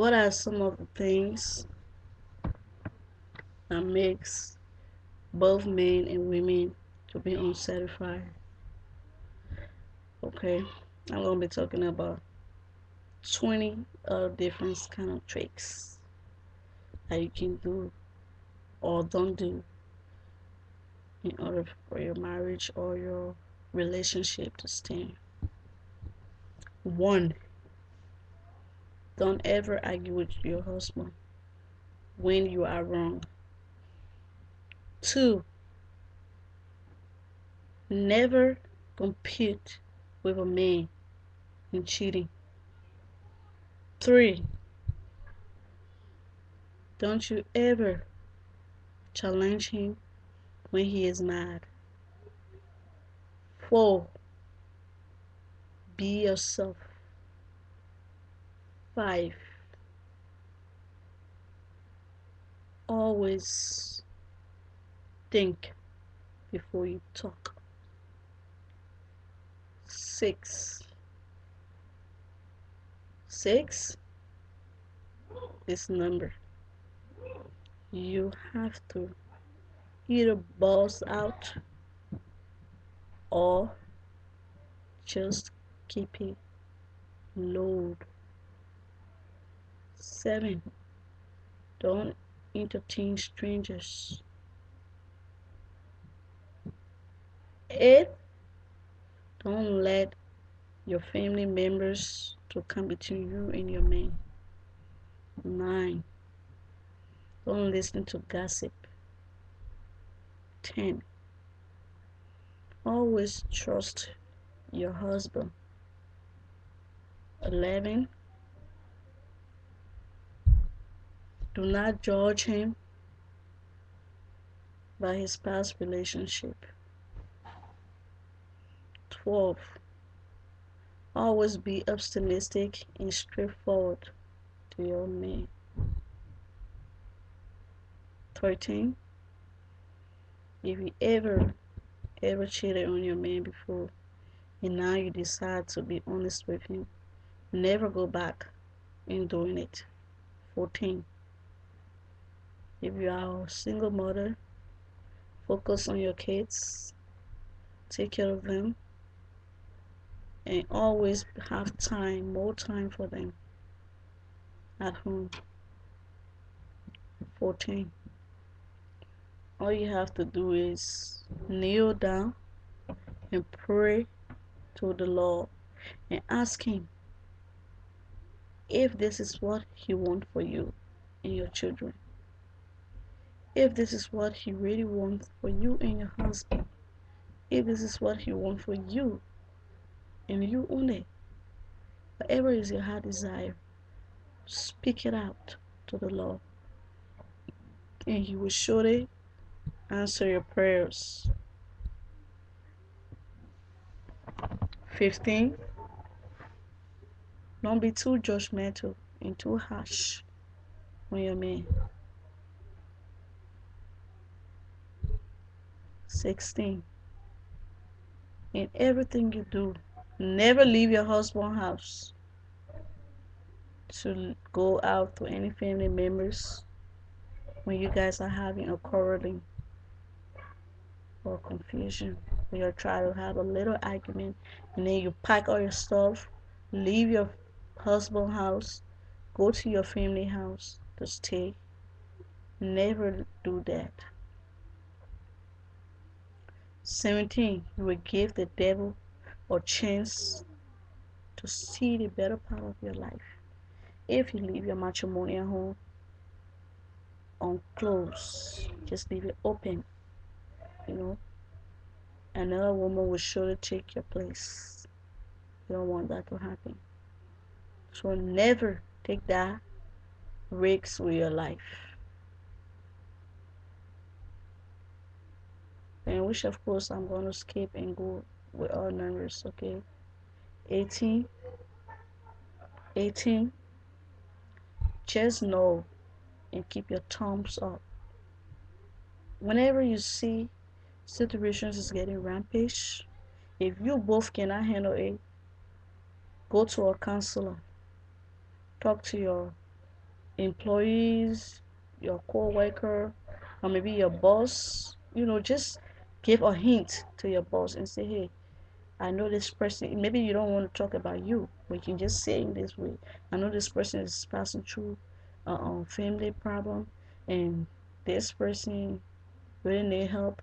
What are some of the things that makes both men and women to be unsatisfied? Okay, I'm gonna be talking about 20 different kind of tricks that you can do or don't do in order for your marriage or your relationship to stand. One, don't ever argue with your husband when you are wrong. Two, never compete with a man in cheating. Three, don't you ever challenge him when he is mad. Four, be yourself. Five, always think before you talk. Six, six is number. You have to either boss out or just keep it low. Seven, don't entertain strangers. Eight, don't let your family members to come between you and your man. Nine, don't listen to gossip. 10, always trust your husband. 11, do not judge him by his past relationship. 12, always be optimistic and straightforward to your man. 13, if you ever cheated on your man before and now you decide to be honest with him, never go back in doing it. 14, if you are a single mother, focus on your kids, take care of them, and always have time, more time for them at home. 14, all you have to do is kneel down and pray to the Lord and ask him if this is what he wants for you and your children. If this is what he really wants for you and your husband. If this is what he wants for you and you only. Whatever is your heart desire, speak it out to the Lord. And he will surely answer your prayers. 15, don't be too judgmental and too harsh on your man. 16, in everything you do, never leave your husband's house to go out to any family members when you guys are having a quarreling or confusion. When you're trying to have a little argument and then you pack all your stuff, leave your husband's house, go to your family house to stay. Never do that. 17, you will give the devil a chance to see the better part of your life. If you leave your matrimonial home unclosed, just leave it open, another woman will surely take your place. You don't want that to happen. So never take that risk with your life. And which of course I'm going to skip and go with all numbers, okay? 18, just know and keep your thumbs up. Whenever you see situations is getting rampage, if you both cannot handle it, go to a counselor. Talk to your employees, your co-worker, or maybe your boss, just give a hint to your boss and say, hey, I know this person, maybe you don't want to talk about you, but you can just say in this way, I know this person is passing through a family problem, and this person really need help.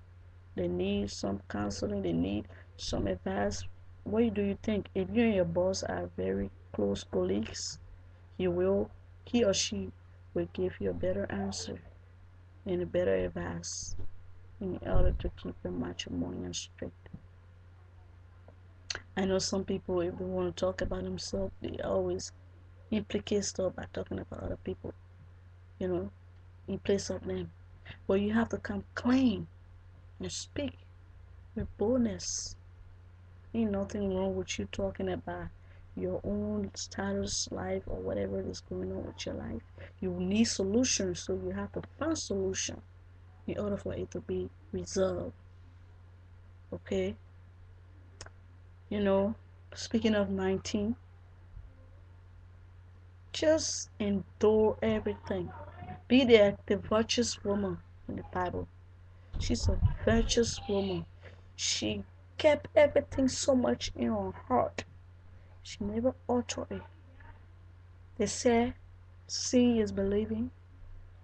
They need some counseling, they need some advice. What do you think? If you and your boss are very close colleagues, he or she will give you a better answer and a better advice in order to keep your matrimonial straight. I know some people, if they want to talk about themselves, they always implicate stuff by talking about other people, you know, in place of them. But you have to come clean and speak with boldness. Ain't nothing wrong with you talking about your own status, life, or whatever is going on with your life. You need solutions, so you have to find solution in order for it to be resolved. Okay? You know, speaking of 19, just endure everything. Be the virtuous woman in the Bible. She's a virtuous woman. She kept everything so much in her heart. She never altered it. They say seeing is believing,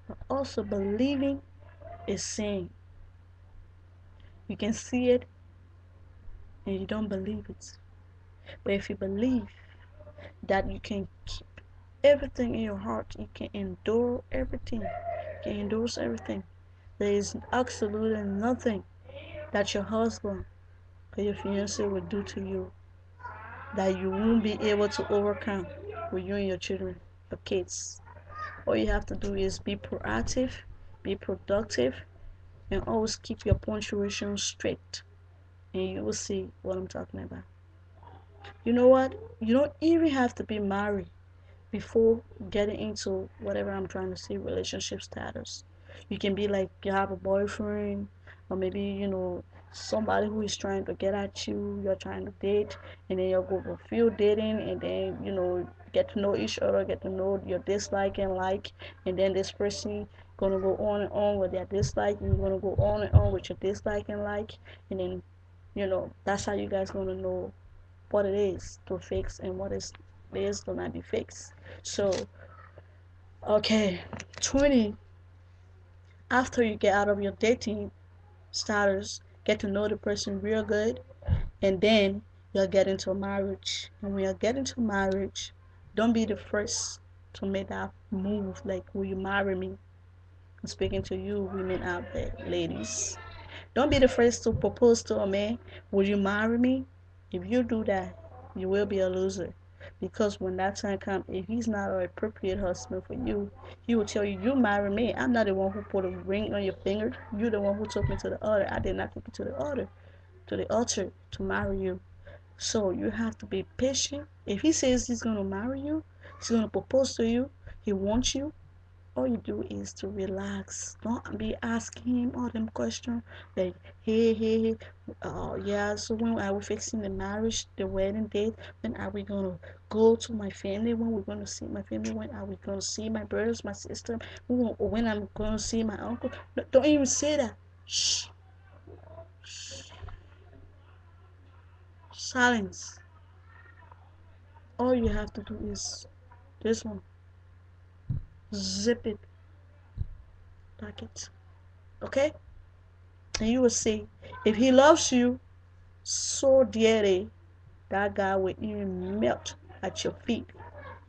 but also believing is seeing. You can see it and you don't believe it. But if you believe that you can keep everything in your heart, you can endure everything, you can endorse everything. There is absolutely nothing that your husband or your fiance will do to you that you won't be able to overcome with you and your children, your kids. All you have to do is be proactive, be productive, and always keep your punctuation straight. And you will see what I'm talking about. You know what? You don't even have to be married before getting into whatever I'm trying to say relationship status. You can be like you have a boyfriend, or maybe somebody who is trying to get at you, you're trying to date, and then you'll go for field dating, and then get to know each other, get to know your dislike and like, and then this person gonna go on and on with their dislike, and you're gonna go on and on with your dislike and like, and then that's how you guys gonna know what it is to fix and what is to not be fixed. So, okay, 20, after you get out of your dating status, get to know the person real good, and then you'll get into marriage. And when you get into marriage, don't be the first to make that move like, will you marry me? I'm speaking to you women out there, ladies. Don't be the first to propose to a man, would you marry me? If you do that, you will be a loser. Because when that time comes, if he's not an appropriate husband for you, he will tell you, you marry me. I'm not the one who put a ring on your finger. You're the one who took me to the altar. I did not take you to the altar to marry you. So you have to be patient. If he says he's going to marry you, he's going to propose to you, he wants you, all you do is to relax. Don't be asking him all them questions like, hey, yeah, so when are we fixing the marriage, the wedding date? When are we gonna go to my family? When we're gonna see my family? When are we gonna see my brothers, my sister? When I'm gonna see my uncle? Don't even say that. Shh, shh, silence. All you have to do is this one. Zip it, pack it. Okay? And you will see if he loves you so dearly, that guy will even melt at your feet.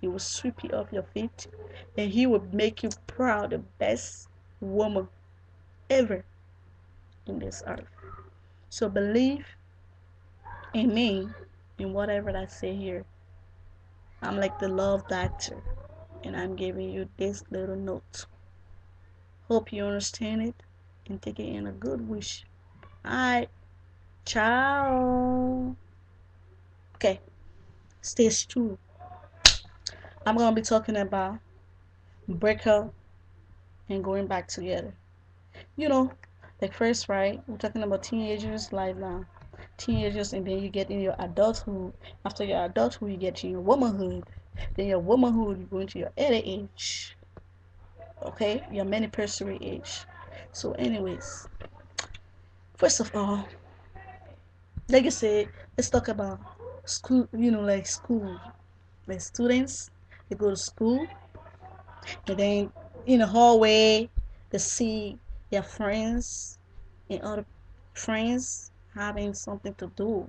He will sweep you off your feet, and he will make you proud, the best woman ever in this earth. So believe in me, in whatever I say here. I'm like the love doctor, and I'm giving you this little note. Hope you understand it and take it in a good wish. Alright, ciao. Okay, stage 2. I'm gonna be talking about breakup and going back together. You know, like first, right? We're talking about teenagers, like now, teenagers, and then you get in your adulthood. After your adulthood, you get to your womanhood. Then your womanhood, you go into your elder age. Okay, your anniversary age. So anyways, first of all, like I said, let's talk about school. Like school, like students, they go to school, and then in the hallway they see their friends and other friends having something to do,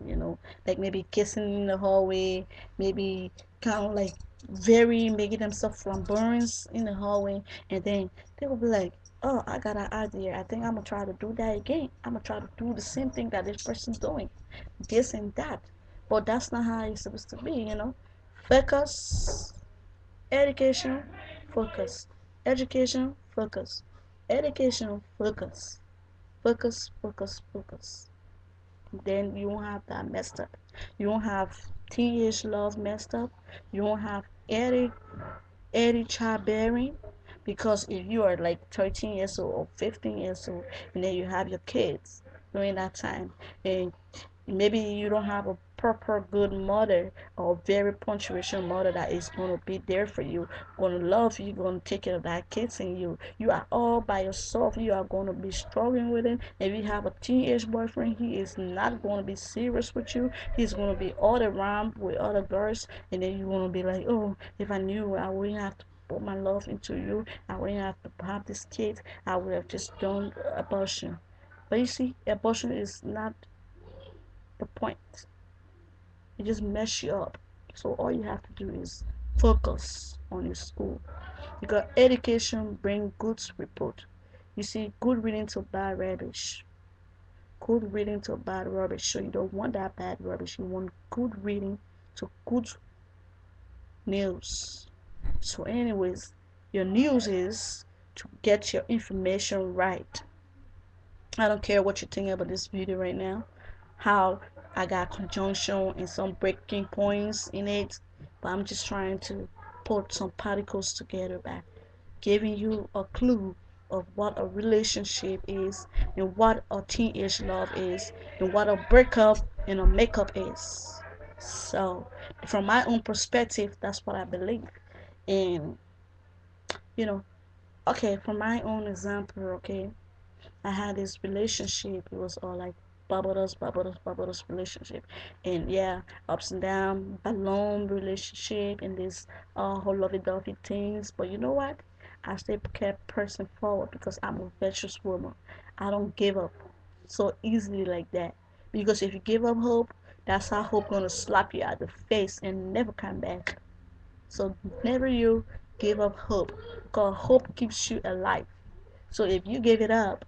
like maybe kissing in the hallway, maybe kind of like very making themselves flamboyant in the hallway, and then they will be like, oh, I got an idea, I think I'm gonna try to do that again, I'm gonna try to do the same thing that this person's doing, this and that. But that's not how it's supposed to be. Focus. Education, focus. Education, focus. Education, focus. Focus, focus, focus. Then you won't have that messed up. You won't have teenage love messed up. You won't have early childbearing. Because if you are like 13 years old or 15 years old, and then you have your kids during that time, and maybe you don't have a proper good mother or very punctuation mother that is going to be there for you, going to love you, going to take care of that kids, and you are all by yourself, you are going to be struggling with it. If you have a teenage boyfriend, he is not going to be serious with you, he's going to be all around with other girls, and then you're going to be like, oh, if I knew, I wouldn't have to put my love into you, I wouldn't have to have this kid, I would have just done abortion. But you see, abortion is not the point. It just mess you up. So all you have to do is focus on your school. Because education bring good report. You see, good reading to bad rubbish. Good reading to bad rubbish. So you don't want that bad rubbish. You want good reading to good news. So anyways, your news is to get your information right. I don't care what you think about this video right now, how I got conjunction and some breaking points in it, but I'm just trying to put some particles together by giving you a clue of what a relationship is, and what a teenage love is, and what a breakup and a makeup is. So from my own perspective, that's what I believe. And you know okay, from my own example, okay, I had this relationship. It was all like bubbles relationship, and yeah, ups and down, balloon relationship, and this whole lovey-dovey things. But you know what? I still kept pressing forward because I'm a virtuous woman. I don't give up so easily like that. Because if you give up hope, that's how hope gonna slap you at the face and never come back. So never you give up hope, because hope keeps you alive. So if you give it up,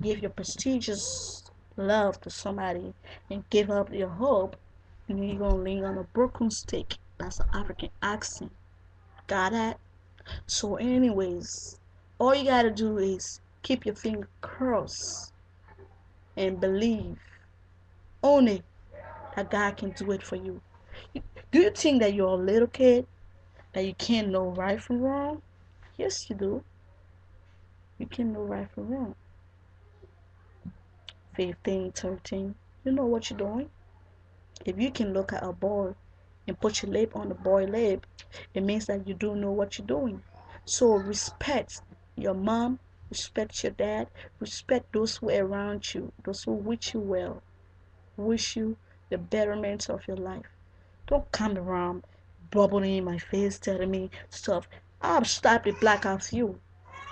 give your prestigious love to somebody and give up your hope, and you're gonna lean on a broken stick. That's an African accent. Got that? So, anyways, all you gotta do is keep your finger crossed and believe only that God can do it for you. Do you think that you're a little kid that you can't know right from wrong? Yes, you do. You can know right from wrong. 15, 13, you know what you're doing. If you can look at a boy and put your lip on the boy lip, it means that you do know what you're doing. So respect your mom, respect your dad, respect those who are around you, those who wish you well, wish you the betterment of your life. Don't come around bubbling in my face telling me stuff. I'll slap the black out of you,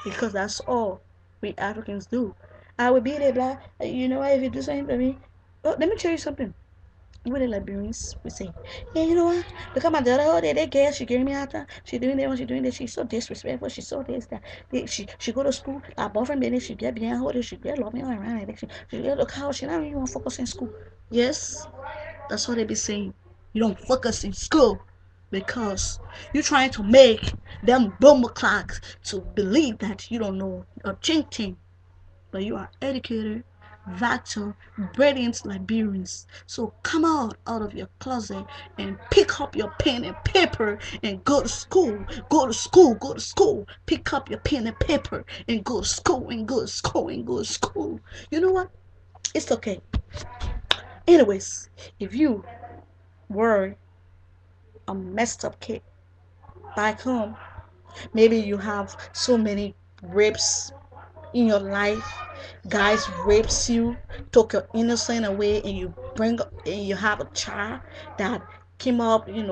because that's all we Africans do. I will be there, black. You know what? If you do something for me, oh, let me tell you something. We the Liberians, we say, yeah, you know what? Look at my daughter. Oh, that girl, she gave me out there. She doing that, she doing that. She's so disrespectful. She's so this, that. She go to school. Our boyfriend, baby, she get behind her. She get love me all around. She get look how she not even want to focus in school. Yes, that's what they be saying. You don't focus in school because you're trying to make them boomer clocks to believe that you don't know a thing, but you are educated, vital, brilliant Liberians. So come out of your closet and pick up your pen and paper and go to school. Go to school. Go to school. Pick up your pen and paper and go to school and go to school and go to school. You know what? It's okay. Anyways, if you were a messed up kid back home Maybe you have so many rapes in your life. Guys rapes you, took your innocence away, and you have a child that came up, and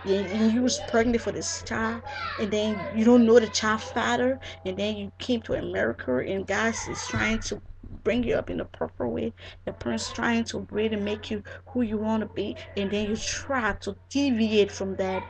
you was pregnant for this child, and then you don't know the child father, and then you came to America, and guys is trying to bring you up in the proper way. Your parents trying to really make you who you want to be, and then you try to deviate from that,